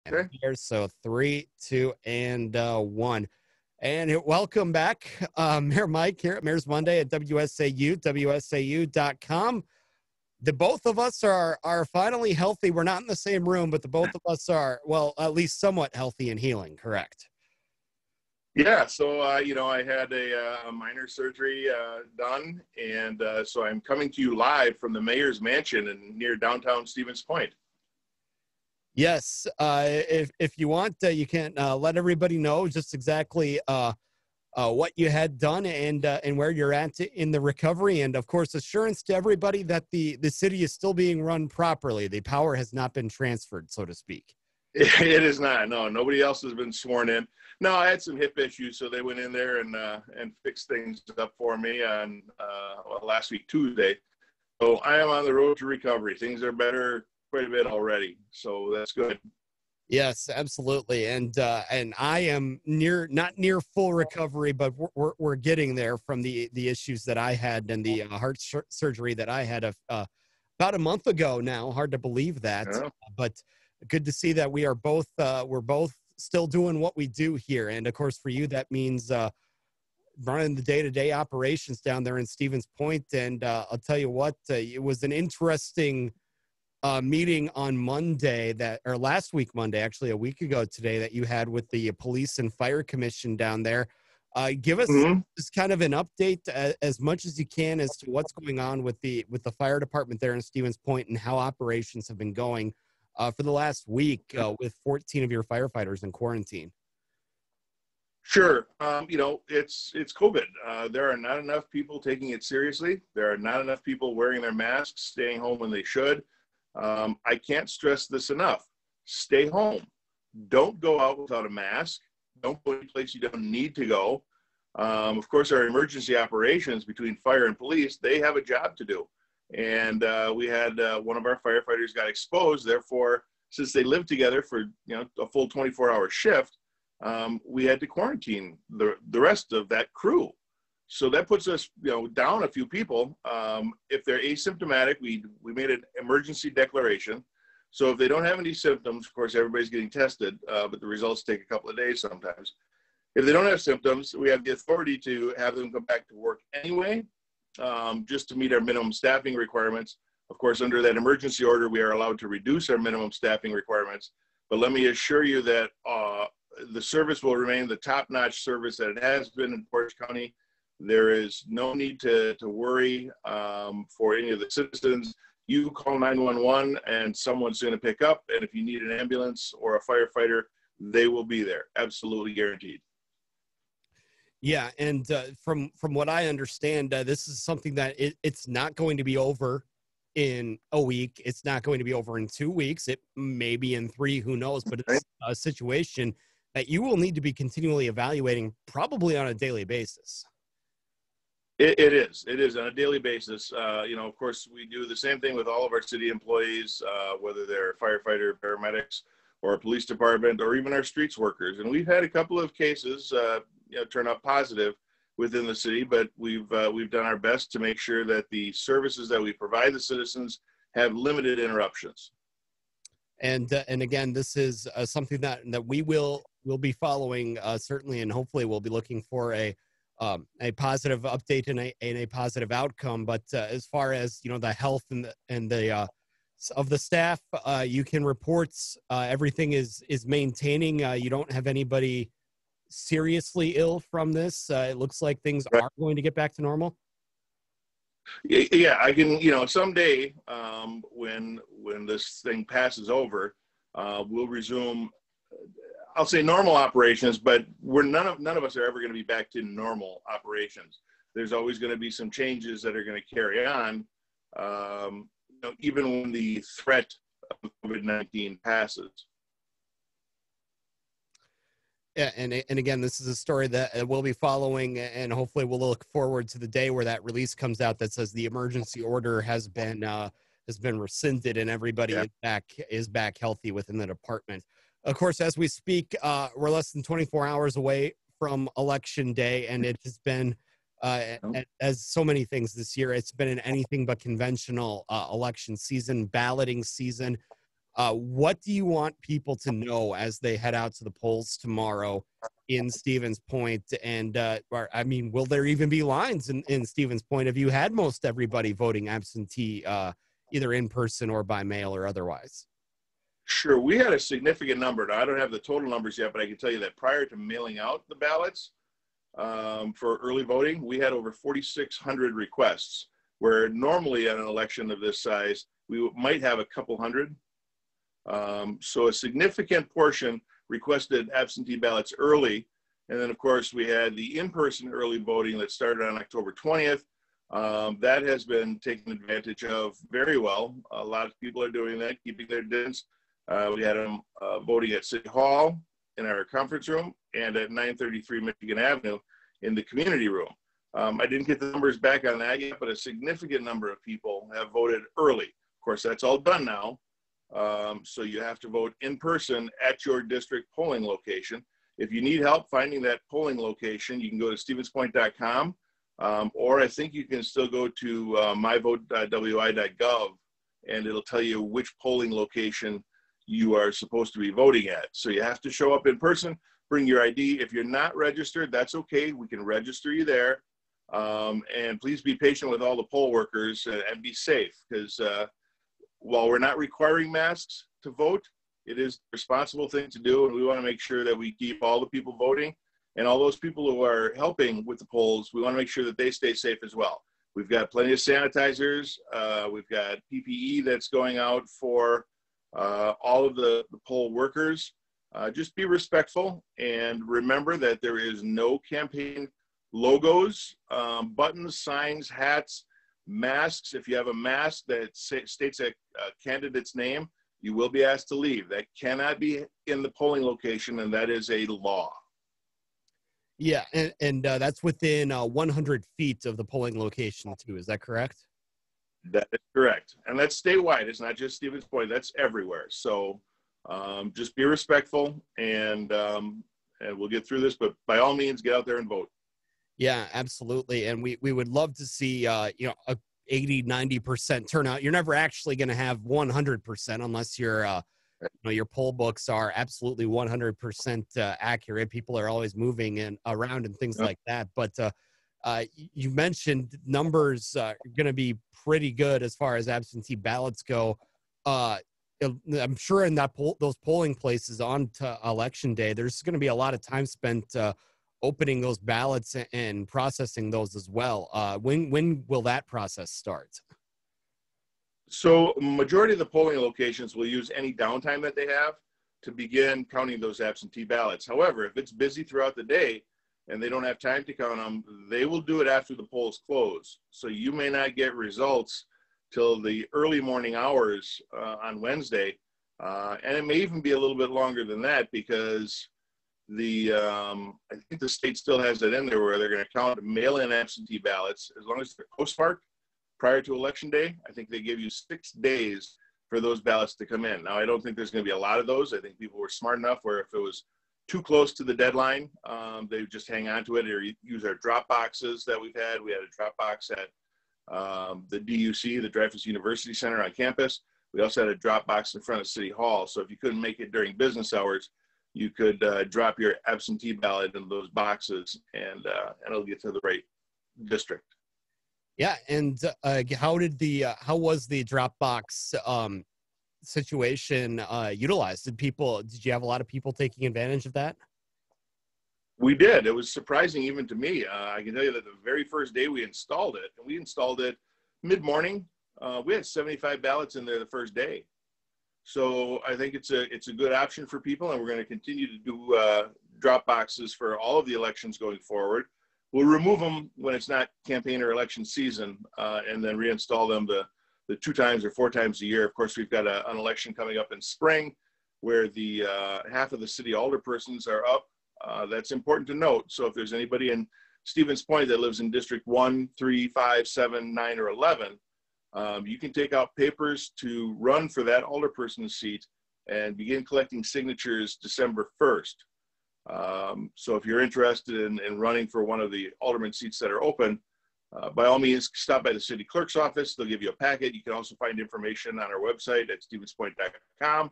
And Okay. there's so 3, 2, and 1. And welcome back, Mayor Mike here at Mayor's Monday at WSAU, WSAU.com. The both of us are finally healthy. We're not in the same room, but the both of us are, well, at least somewhat healthy and healing, correct? Yeah. So, I had a minor surgery done, and so I'm coming to you live from the mayor's mansion near downtown Stevens Point. Yes. If you want, you can let everybody know just exactly what you had done and where you're at in the recovery. And, of course, assurance to everybody that the city is still being run properly. The power has not been transferred, so to speak. It is not. No, nobody else has been sworn in. No, I had some hip issues, so they went in there and fixed things up for me on last week, Tuesday. So I am on the road to recovery. Things are better quite a bit already, so that's good. Yes, absolutely. And I am not near full recovery, but we're getting there from the issues that I had and the heart surgery that I had about a month ago now. Hard to believe that, Yeah. but good to see that we're both still doing what we do here. And of course, for you, that means running the day-to-day operations down there in Stevens Point. And I'll tell you what, it was an interesting meeting on Monday or last week, Monday, actually a week ago today, that you had with the Police and Fire Commission down there. Give us Mhm. just kind of an update as much as you can as to what's going on with the fire department there in Stevens Point and how operations have been going for the last week with 14 of your firefighters in quarantine. Sure. It's COVID. There are not enough people taking it seriously. There are not enough people wearing their masks, staying home when they should. I can't stress this enough. Stay home. Don't go out without a mask. Don't go any place you don't need to go. Of course, our emergency operations between fire and police, they have a job to do. And we had one of our firefighters got exposed. Therefore, since they lived together for a full 24-hour shift, we had to quarantine the rest of that crew. So that puts us, down a few people. If they're asymptomatic, we made an emergency declaration. So if they don't have any symptoms, of course, everybody's getting tested, but the results take a couple of days sometimes. If they don't have symptoms, we have the authority to have them come back to work anyway, just to meet our minimum staffing requirements. Of course, under that emergency order, we are allowed to reduce our minimum staffing requirements. But let me assure you that the service will remain the top-notch service that it has been in Portage County. There is no need to worry for any of the citizens. You call 911 and someone's going to pick up. And if you need an ambulance or a firefighter, they will be there. Absolutely guaranteed. Yeah, and from what I understand, this is something that it's not going to be over in a week. It's not going to be over in 2 weeks. It may be in 3, who knows? But it's a situation that you will need to be continually evaluating probably on a daily basis. It is on a daily basis. Of course, we do the same thing with all of our city employees, whether they're firefighter, paramedics, or a police department, or even our streets workers. And we've had a couple of cases, turn out positive within the city, but we've done our best to make sure that the services that we provide the citizens have limited interruptions. And again, this is something that we will be following certainly, and hopefully we'll be looking for a positive update and a positive outcome. But as far as the health and the of the staff, you can report everything is maintaining. You don't have anybody seriously ill from this. It looks like things are going to get back to normal. Yeah, I can. Someday when this thing passes over, we'll resume. I'll say normal operations, but none of us are ever going to be back to normal operations. There's always going to be some changes that are going to carry on, even when the threat of COVID-19 passes. Yeah, and again, this is a story that we'll be following, and hopefully we'll look forward to the day where that release comes out that says the emergency order has been rescinded and everybody is back healthy within the department. Of course, as we speak, we're less than 24 hours away from Election Day, and it has been, as so many things this year, it's been an anything but conventional election season, balloting season. What do you want people to know as they head out to the polls tomorrow in Stevens Point? And I mean, will there even be lines in Stevens Point? Have you had most everybody voting absentee, either in person or by mail or otherwise? Sure, we had a significant number. Now, I don't have the total numbers yet, but I can tell you that prior to mailing out the ballots for early voting, we had over 4,600 requests, where normally at an election of this size, we might have a couple hundred. So a significant portion requested absentee ballots early. And then, of course, we had the in-person early voting that started on October 20th. That has been taken advantage of very well. A lot of people are doing that, keeping their distance. We had them voting at City Hall in our conference room and at 933 Michigan Avenue in the community room. I didn't get the numbers back on that yet, but a significant number of people have voted early. Of course, that's all done now. So you have to vote in person at your district polling location. If you need help finding that polling location, you can go to stevenspoint.com, or I think you can still go to myvote.wi.gov, and it'll tell you which polling location you are supposed to be voting at. So you have to show up in person, bring your ID. If you're not registered, that's okay. We can register you there. And please be patient with all the poll workers and be safe, because while we're not requiring masks to vote, it is a responsible thing to do, and we want to make sure that we keep all the people voting and all those people who are helping with the polls. We want to make sure that they stay safe as well. We've got plenty of sanitizers. We've got PPE that's going out for all of the poll workers. Just be respectful and remember that there is no campaign logos, buttons, signs, hats, masks. If you have a mask that states a candidate's name, you will be asked to leave. That cannot be in the polling location, and that is a law. Yeah, and that's within 100 feet of the polling location too. Is that correct? That is correct. And that's statewide. It's not just Stevens Point. That's everywhere. So just be respectful, and we'll get through this. But by all means, get out there and vote. Yeah, absolutely. And we would love to see, a 80-90% turnout. You're never actually going to have 100% unless your poll books are absolutely 100% accurate. People are always moving and around and things like that. But you mentioned numbers are going to be pretty good as far as absentee ballots go. I'm sure in those polling places on to election day, there's going to be a lot of time spent opening those ballots and processing those as well. When will that process start? So majority of the polling locations will use any downtime that they have to begin counting those absentee ballots. However, if it's busy throughout the day and they don't have time to count them, they will do it after the polls close. So you may not get results till the early morning hours on Wednesday. And it may even be a little bit longer than that, because I think the state still has it in there where they're going to count mail-in absentee ballots as long as they're postmarked prior to election day. I think they give you 6 days for those ballots to come in. Now, I don't think there's going to be a lot of those. I think people were smart enough where if it was too close to the deadline, they would just hang on to it or use our drop boxes that we've had. We had a drop box at the DUC, the Dreyfus University Center on campus. We also had a drop box in front of City Hall. So if you couldn't make it during business hours, you could drop your absentee ballot in those boxes, and it'll get to the right district. Yeah, and how was the Dropbox situation utilized? Did you have a lot of people taking advantage of that? We did. It was surprising even to me. I can tell you that the very first day we installed it, and we installed it mid-morning, we had 75 ballots in there the first day. So I think it's a good option for people, and we're going to continue to do drop boxes for all of the elections going forward. We'll remove them when it's not campaign or election season, and then reinstall them the 2 times or 4 times a year. Of course, we've got an election coming up in spring where the half of the city alderpersons are up. That's important to note. So if there's anybody in Stevens Point that lives in District 1, 3, 5, 7, 9, or 11, you can take out papers to run for that alderperson seat and begin collecting signatures December 1st. So if you're interested in running for one of the alderman seats that are open, By all means, stop by the city clerk's office. They'll give you a packet. You can also find information on our website at stevenspoint.com.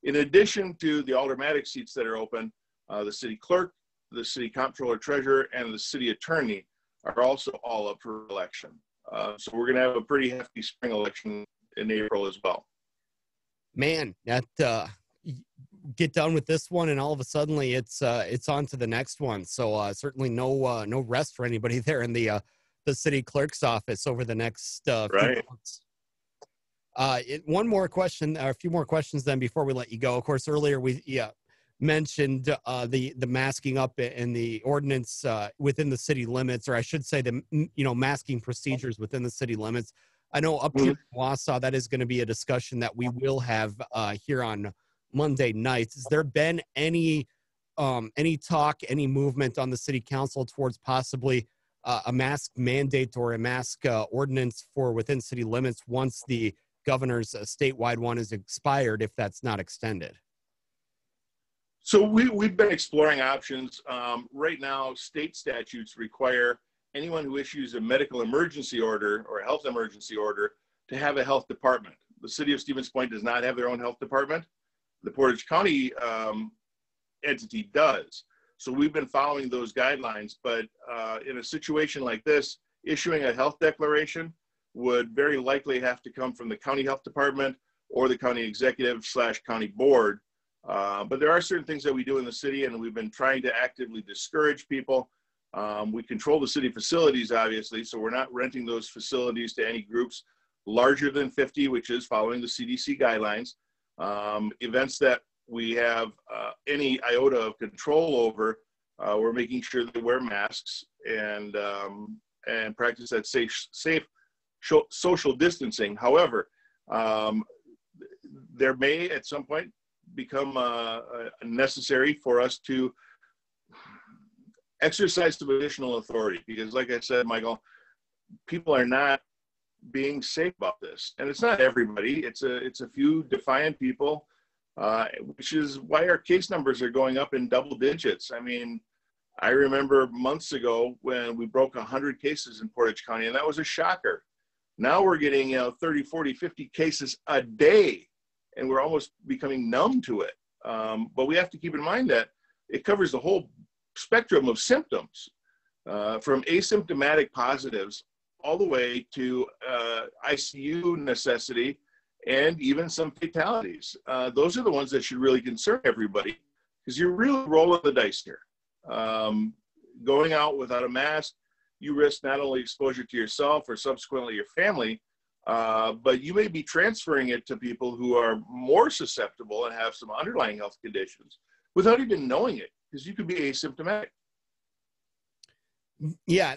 In addition to the aldermanic seats that are open, the city clerk, the city comptroller treasurer, and the city attorney are also all up for election. So we're going to have a pretty hefty spring election in April as well. Man, that get done with this one, and all of a sudden it's on to the next one. So certainly no rest for anybody there in the city clerk's office over the next few months. One more question, or a few more questions then before we let you go. Of course, earlier we mentioned the masking up in the ordinance within the city limits, or I should say the masking procedures within the city limits. I know up here in Wausau, that is going to be a discussion that we will have here on Monday nights. Has there been any talk, any movement on the city council towards possibly a mask mandate or a mask ordinance for within city limits once the governor's statewide one is expired, if that's not extended? So we've been exploring options. Right now, state statutes require anyone who issues a medical emergency order or a health emergency order to have a health department. The city of Stevens Point does not have their own health department. The Portage County entity does. So we've been following those guidelines, but in a situation like this, issuing a health declaration would very likely have to come from the county health department or the county executive / county board. But there are certain things that we do in the city, and we've been trying to actively discourage people. We control the city facilities, obviously, so we're not renting those facilities to any groups larger than 50, which is following the CDC guidelines. Events that we have any iota of control over, we're making sure they wear masks and practice that safe social distancing. However, there may at some point become necessary for us to exercise some additional authority, because like I said, Michael, people are not being safe about this, and it's not everybody. It's a few defiant people, which is why our case numbers are going up in double digits. I mean, I remember months ago when we broke 100 cases in Portage County, and that was a shocker. Now we're getting 30, 40, 50 cases a day, and we're almost becoming numb to it. But we have to keep in mind that it covers the whole spectrum of symptoms, from asymptomatic positives all the way to ICU necessity and even some fatalities. Those are the ones that should really concern everybody, because you're really rolling the dice here. Going out without a mask, you risk not only exposure to yourself or subsequently your family, but you may be transferring it to people who are more susceptible and have some underlying health conditions without even knowing it, because you could be asymptomatic. Yeah,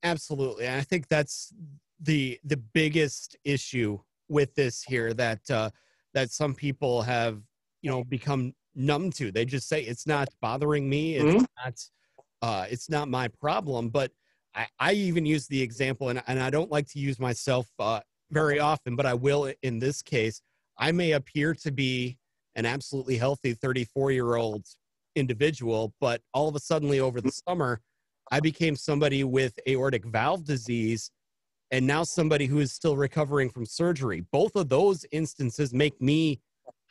absolutely. And I think that's the biggest issue with this here, that that some people have, become numb to. They just say it's not bothering me. It's not my problem. But I even use the example, and I don't like to use myself very often, but I will in this case. I may appear to be an absolutely healthy 34-year-old individual, but all of a sudden over the summer, I became somebody with aortic valve disease, and now somebody who is still recovering from surgery. Both of those instances make me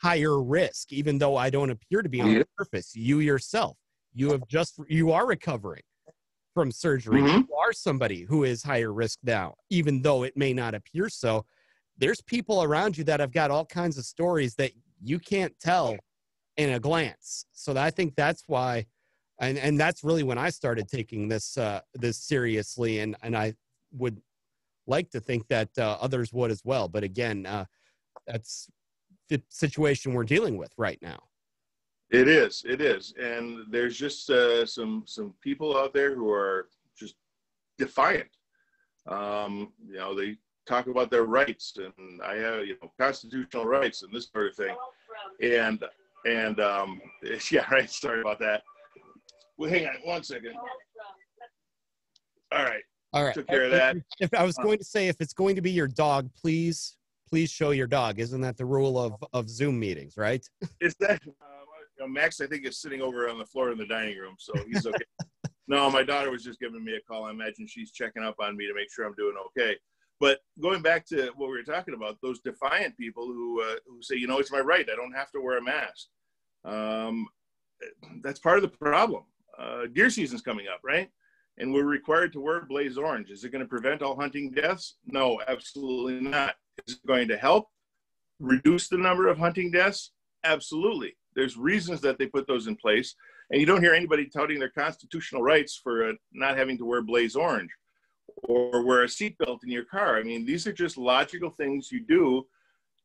higher risk, even though I don't appear to be on the surface. You yourself, you are recovering from surgery. You are somebody who is higher risk now, even though it may not appear so. There's people around you that have got all kinds of stories that you can't tell in a glance. So I think that's why, and that's really when I started taking this seriously, and I would like to think that others would as well. But again, that's the situation we're dealing with right now. It is, and there's just some people out there who are just defiant. They talk about their rights, and I have constitutional rights and this sort of thing, and yeah, right. Sorry about that. Well, hang on one second. All right. Took care of that. If I was going to say, if it's going to be your dog, please show your dog. Isn't that the rule of Zoom meetings, right? Is that Max? I think is sitting over on the floor in the dining room, so he's okay. No, my daughter was just giving me a call. I imagine she's checking up on me to make sure I'm doing okay. But going back to what we were talking about, those defiant people who say, you know, it's my right, I don't have to wear a mask. That's part of the problem. Deer season's coming up, right? And we're required to wear blaze orange. Is it going to prevent all hunting deaths? No, absolutely not. Is it going to help reduce the number of hunting deaths? Absolutely. There's reasons that they put those in place. And you don't hear anybody touting their constitutional rights for not having to wear blaze orange or wear a seatbelt in your car. I mean, these are just logical things you do,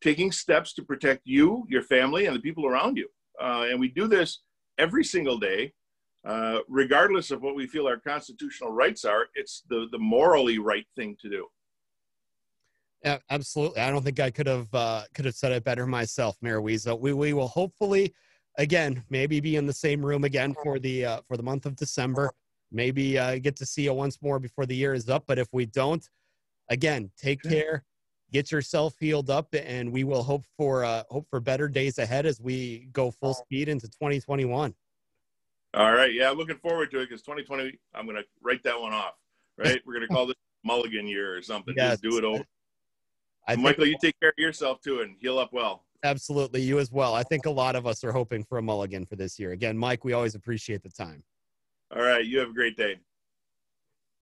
taking steps to protect you, your family, and the people around you. And we do this every single day, regardless of what we feel our constitutional rights are. It's the morally right thing to do. Yeah, absolutely. I don't think I could have said it better myself, Mayor Wiza. We will hopefully, again, maybe be in the same room again for the month of December. Maybe get to see you once more before the year is up. But if we don't, again, take care, get yourself healed up, and we will hope for better days ahead as we go full speed into 2021. All right. Yeah, I'm looking forward to it because 2020, I'm going to write that one off, right? We're going to call this Mulligan year or something. Yes. Just do it over. Michael, you take care of yourself too and heal up well. Absolutely. You as well. I think a lot of us are hoping for a mulligan for this year. Again, Mike, we always appreciate the time. All right. You have a great day.